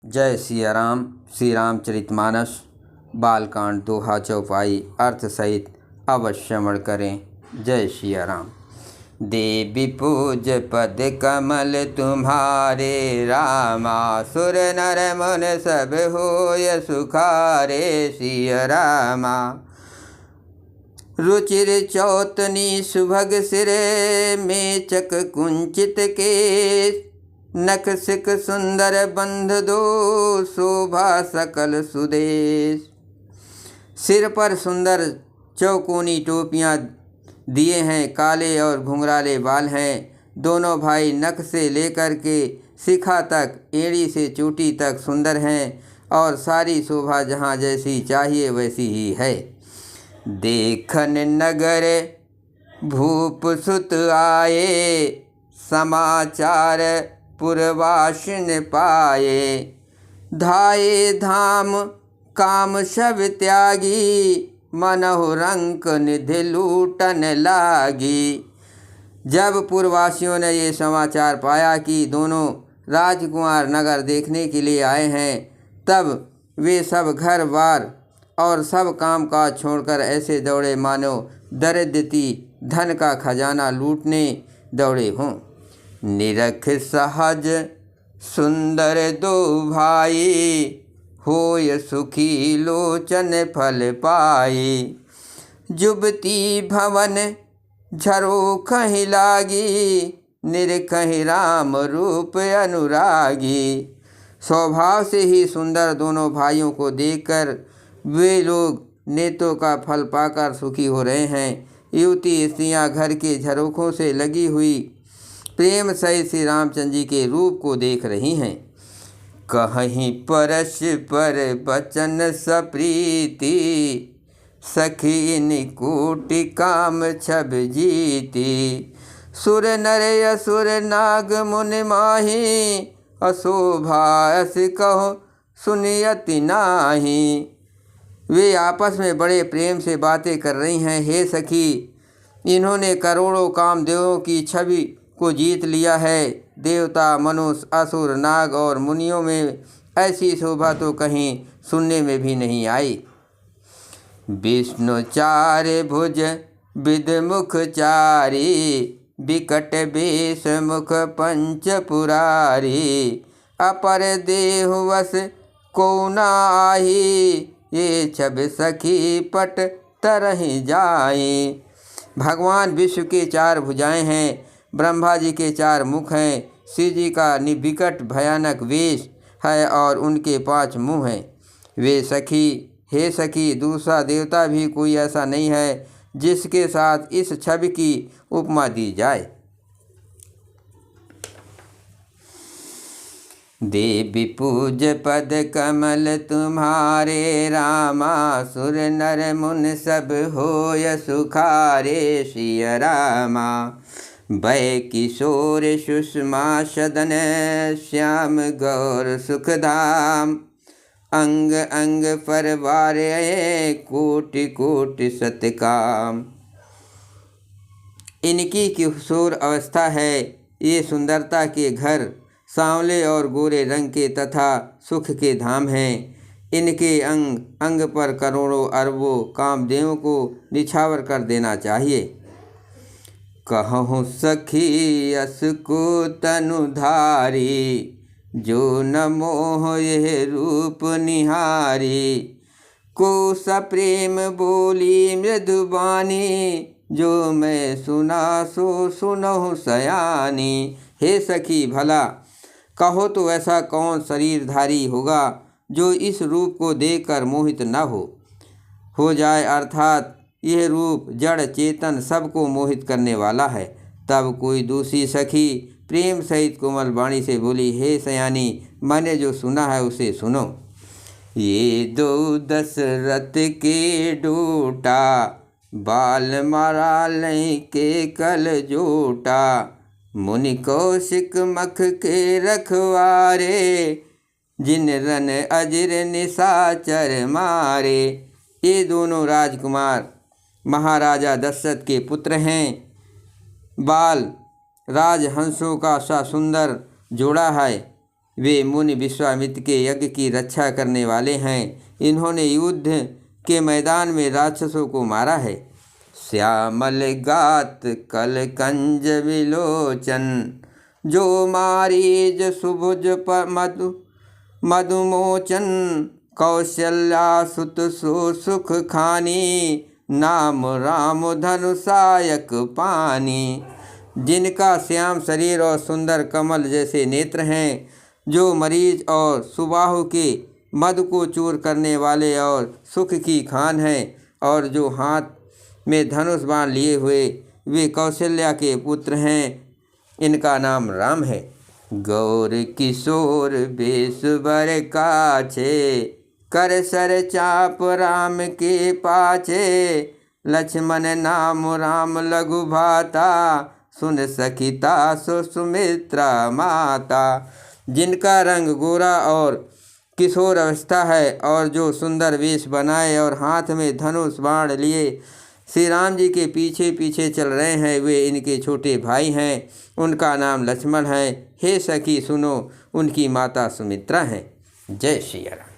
जय सिया राम। श्री रामचरितमानस बालकांड दोहा चौपाई अर्थ सहित अवश्य श्रवण करें। जय सिया राम। देवी पूज पद कमल तुम्हारे, रामा सुर नर मन सब होय सुखारे। सिया रामा रुचिर चौतनी सुभग सिरे, मेचक कुंचित केश। नख सिक सुंदर बंध दो, शोभा सकल सुदेश। सिर पर सुंदर चौकोनी टोपियाँ दिए हैं, काले और घुंघराले बाल हैं। दोनों भाई नख से लेकर के शिखा तक, एड़ी से चोटी तक सुंदर हैं और सारी शोभा जहाँ जैसी चाहिए वैसी ही है। देखन नगर भूप सुत आए, समाचार पुरवासिन पाए। धाये धाम काम सब त्यागी, मनहु रंक निधि लूटन लागी। जब पुरवासियों ने ये समाचार पाया कि दोनों राजकुमार नगर देखने के लिए आए हैं, तब वे सब घर बार और सब काम काज छोड़कर ऐसे दौड़े मानो दरिद्रती धन का खजाना लूटने दौड़े हों। निरख सहज सुंदर दो भाई, होय सुखी लोचन फल पाई। जुबती भवन झरोखहि लागी, निरखहि राम रूप अनुरागी। स्वभाव से ही सुंदर दोनों भाइयों को देखकर वे लोग नेतों का फल पाकर सुखी हो रहे हैं। युवती स्त्रियां घर के झरोखों से लगी हुई प्रेम सहित श्री रामचंद्र जी के रूप को देख रही हैं। कहीं परस्पर बचन सप्रीति, सखी निकोटि काम छब जीती। सुर नर असुर नाग मुनि माही, अशोभा अस कहो सुनियति नाही। वे आपस में बड़े प्रेम से बातें कर रही हैं। हे सखी, इन्होंने करोड़ों कामदेवों की छवि को जीत लिया है। देवता, मनुष्य, असुर, नाग और मुनियों में ऐसी शोभा तो कहीं सुनने में भी नहीं आई। विष्णु चार भुज विद मुख चारी, विकट बेश मुख पंच पुरारी। अपर देह वस को नाही, ये छब सखी पट तरहि जाई। भगवान विश्व के चार भुजाएं हैं, ब्रह्मा जी के चार मुख हैं, शिव जी का विकट भयानक वेश है और उनके 5 मुँह हैं। वे सखी, हे सखी, दूसरा देवता भी कोई ऐसा नहीं है जिसके साथ इस छवि की उपमा दी जाए। देवी पूज पद कमल तुम्हारे, रामा सुर नर मुन सब होय सुखारे। सिया रामा भय किशोर सुषमा सदन, श्याम गौर सुखधाम। अंग अंग परवारे, कोटि कोटि सतकाम। इनकी किशोर अवस्था है। ये सुंदरता के घर, सांवले और गोरे रंग के तथा सुख के धाम हैं। इनके अंग अंग पर करोड़ों अरबों कामदेवों को निछावर कर देना चाहिए। कहूँ सखी अस को तनुधारी, जो न मोह यह रूप निहारी। को सप्रेम बोली मृदुबानी, जो मैं सुना सो सुनहु सयानी। हे सखी, भला कहो तो ऐसा कौन शरीरधारी होगा जो इस रूप को देखकर मोहित न हो जाए, अर्थात यह रूप जड़ चेतन सबको मोहित करने वाला है। तब कोई दूसरी सखी प्रेम सहित कोमल वाणी से बोली, हे सयानी, मैंने जो सुना है उसे सुनो। ये दो दशरथ के डोटा, बाल मारा लई के कल जोटा। मुनि कौशिक मख के रखवारे, जिन रन अजिर निशाचर मारे। ये दोनों राजकुमार महाराजा दशरथ के पुत्र हैं। बाल राजहंसों का सा सुंदर जोड़ा है। वे मुनि विश्वामित्र के यज्ञ की रक्षा करने वाले हैं। इन्होंने युद्ध के मैदान में राक्षसों को मारा है। श्यामल गात कल कंज विलोचन, जो मारीज सुभुज मधुमोचन, कौशल्या सुत सुख खानी, नाम राम धनुषायक पानी। जिनका श्याम शरीर और सुंदर कमल जैसे नेत्र हैं, जो मरीज और सुबाहु के मधु को चूर करने वाले और सुख की खान है, और जो हाथ में धनुष बाण लिए हुए वे कौशल्या के पुत्र हैं, इनका नाम राम है। गौर किशोर बेस बर काछे, कर सर चाप राम के पाछे, लक्ष्मण नाम राम लघु भाता, सुन सखिता सो सुमित्रा माता। जिनका रंग गोरा और किशोर अवस्था है, और जो सुंदर वेश बनाए और हाथ में धनुष बाण लिए श्री राम जी के पीछे पीछे चल रहे हैं, वे इनके छोटे भाई हैं। उनका नाम लक्ष्मण है। हे सखी सुनो, उनकी माता सुमित्रा है। जय श्री राम।